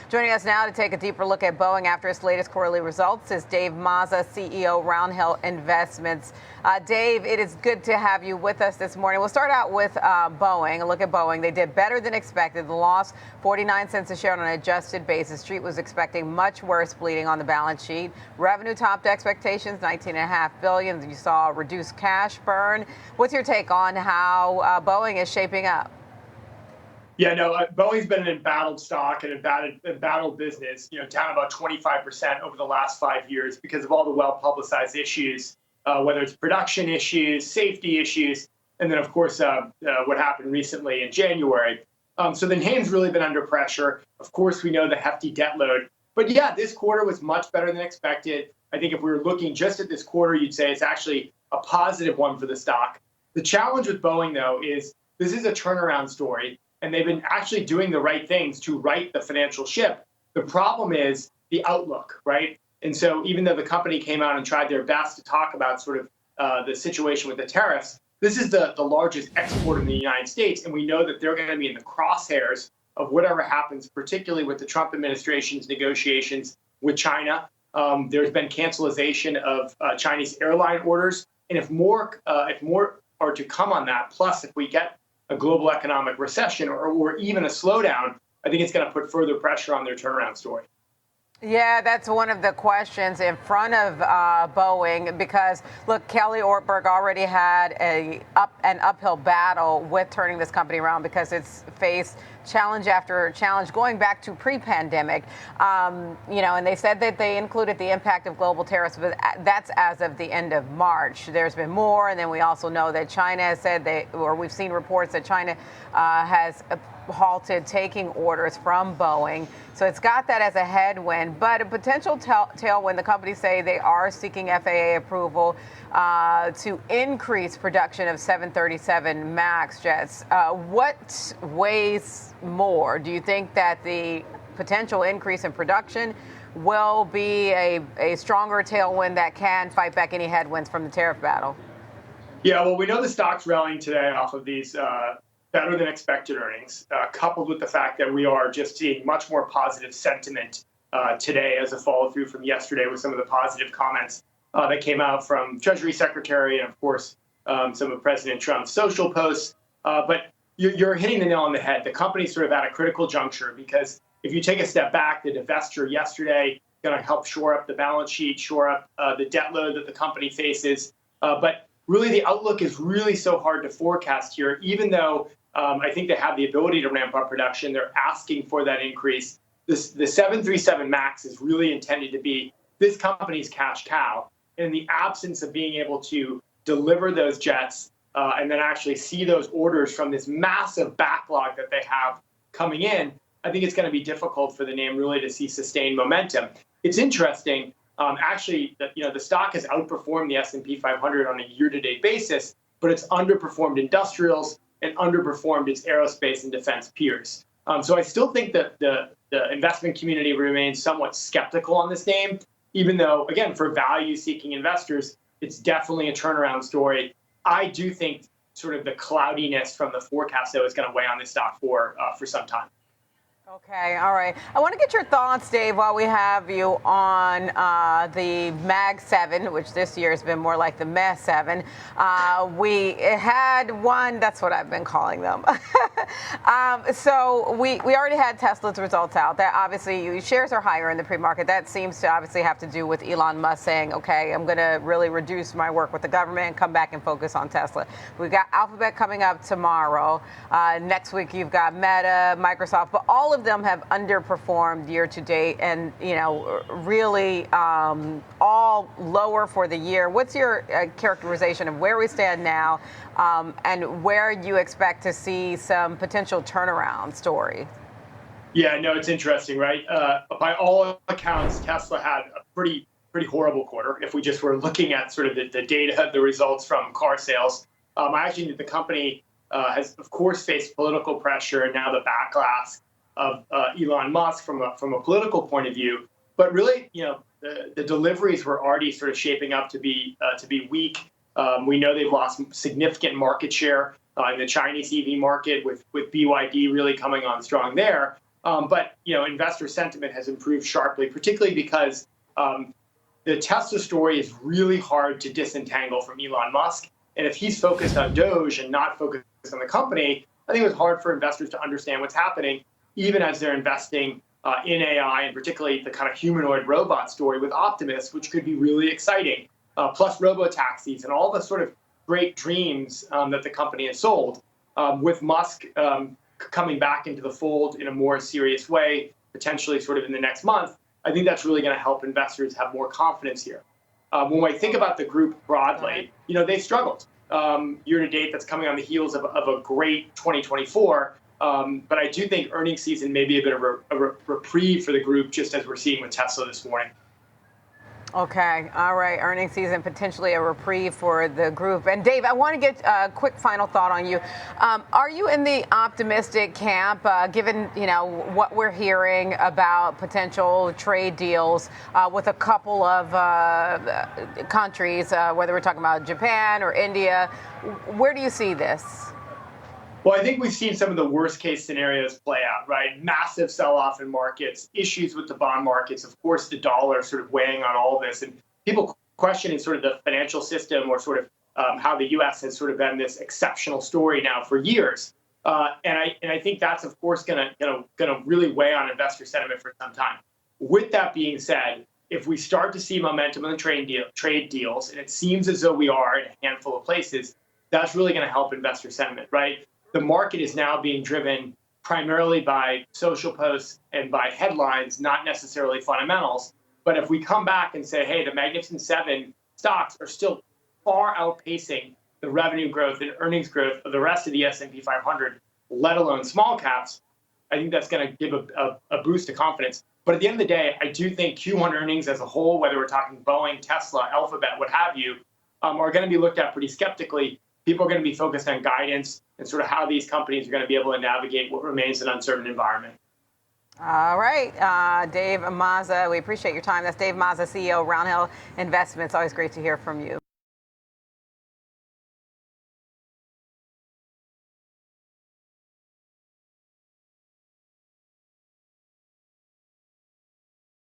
Joining us now to take a deeper look at Boeing after its latest quarterly results is Dave Mazza, CEO, Round Hill Investments. Dave, it is good to have you with us this morning. We'll start out with Boeing. A look at Boeing. They did better than expected. The loss, 49 cents a share on an adjusted basis. Street was expecting much worse bleeding on the balance sheet. Revenue topped expectations, $19.5 billion. You saw reduced cash burn. What's your take on how Boeing is shaping up? Yeah, no, Boeing's been an embattled stock and embattled business, down about 25% over the last 5 years because of all the well-publicized issues, whether it's production issues, safety issues, and then, of course, what happened recently in January. So the name's really been under pressure. Of course, we know the hefty debt load. But yeah, this quarter was much better than expected. I think if we were looking just at this quarter, you'd say it's actually a positive one for the stock. The challenge with Boeing, though, is this is a turnaround story. And they've been actually doing the right things to right the financial ship. The problem is the outlook, right? And so even though the company came out and tried their best to talk about sort of the situation with the tariffs, this is the largest exporter in the United States. And we know that they're going to be in the crosshairs of whatever happens, particularly with the Trump administration's negotiations with China. There's been cancellation of Chinese airline orders. And if more are to come on that, plus if we get a global economic recession or even a slowdown, I think it's going to put further pressure on their turnaround story. Yeah, that's one of the questions in front of Boeing because, look, Kelly Ortberg already had an uphill battle with turning this company around because it's faced challenge after challenge going back to pre-pandemic. And they said that they included the impact of global tariffs, but that's as of the end of March. There's been more, and then we also know that China has said we've seen reports that China has halted taking orders from Boeing. So it's got that as a headwind, but a potential tailwind. The companies say they are seeking FAA approval to increase production of 737 MAX jets. What weighs more? Do you think that the potential increase in production will be a stronger tailwind that can fight back any headwinds from the tariff battle? Yeah, well, we know the stock's rallying today off of these better than expected earnings, coupled with the fact that we are just seeing much more positive sentiment today as a follow through from yesterday with some of the positive comments that came out from Treasury Secretary and, of course, some of President Trump's social posts. But you're hitting the nail on the head. The company's sort of at a critical juncture because if you take a step back, the divestiture yesterday going to help shore up the balance sheet, shore up the debt load that the company faces. But really, the outlook is really so hard to forecast here, even though I think they have the ability to ramp up production. They're asking for that increase. The 737 MAX is really intended to be this company's cash cow. In the absence of being able to deliver those jets and then actually see those orders from this massive backlog that they have coming in, I think it's going to be difficult for the name really to see sustained momentum. It's interesting. Actually, the stock has outperformed the S&P 500 on a year-to-date basis, but it's underperformed industrials and underperformed its aerospace and defense peers. So I still think that the investment community remains somewhat skeptical on this name, even though, again, for value-seeking investors, it's definitely a turnaround story. I do think sort of the cloudiness from the forecast, though, is going to weigh on this stock for some time. Okay, all right. I want to get your thoughts, Dave, while we have you on the MAG 7, which this year has been more like the Meh 7. We had one, that's what I've been calling them. So we already had Tesla's results out. That obviously shares are higher in the pre-market. That seems to obviously have to do with Elon Musk saying, okay, I'm going to really reduce my work with the government and come back and focus on Tesla. We've got Alphabet coming up tomorrow. Next week you've got Meta, Microsoft, but all of them have underperformed year to date and, really all lower for the year. What's your characterization of where we stand now and where you expect to see some potential turnaround story? Yeah, no, it's interesting, right? By all accounts, Tesla had a pretty horrible quarter. If we just were looking at sort of the data, the results from car sales, I actually think the company has, of course, faced political pressure and now the backlash of Elon Musk from a political point of view, but really, the deliveries were already sort of shaping up to be weak. We know they've lost significant market share in the Chinese EV market with BYD really coming on strong there. But investor sentiment has improved sharply, particularly because the Tesla story is really hard to disentangle from Elon Musk. And if he's focused on Doge and not focused on the company, I think it was hard for investors to understand what's happening, even as they're investing in AI, and particularly the kind of humanoid robot story with Optimus, which could be really exciting, plus robo-taxis and all the sort of great dreams that the company has sold. With Musk coming back into the fold in a more serious way, potentially sort of in the next month, I think that's really going to help investors have more confidence here. When I think about the group broadly, they struggled year to date. That's coming on the heels of a great 2024. But I do think earnings season may be a bit of a reprieve for the group, just as we're seeing with Tesla this morning. Okay. All right. Earnings season, potentially a reprieve for the group. And Dave, I want to get a quick final thought on you. Are you in the optimistic camp, given, what we're hearing about potential trade deals with a couple of countries, whether we're talking about Japan or India? Where do you see this? Well, I think we've seen some of the worst case scenarios play out, right? Massive sell-off in markets, issues with the bond markets, of course, the dollar sort of weighing on all of this, and people questioning sort of the financial system or sort of how the U.S. has sort of been this exceptional story now for years. And I think that's, of course, going to really weigh on investor sentiment for some time. With that being said, if we start to see momentum in the trade deals, and it seems as though we are in a handful of places, that's really going to help investor sentiment, right? The market is now being driven primarily by social posts and by headlines, not necessarily fundamentals. But if we come back and say, hey, the Magnificent Seven stocks are still far outpacing the revenue growth and earnings growth of the rest of the S&P 500, let alone small caps, I think that's going to give a boost to confidence. But at the end of the day, I do think Q1 earnings as a whole, whether we're talking Boeing, Tesla, Alphabet, what have you, are going to be looked at pretty skeptically. People are going to be focused on guidance and sort of how these companies are going to be able to navigate what remains an uncertain environment. All right, Dave Mazza, we appreciate your time. That's Dave Mazza, CEO of Roundhill Investments. Always great to hear from you.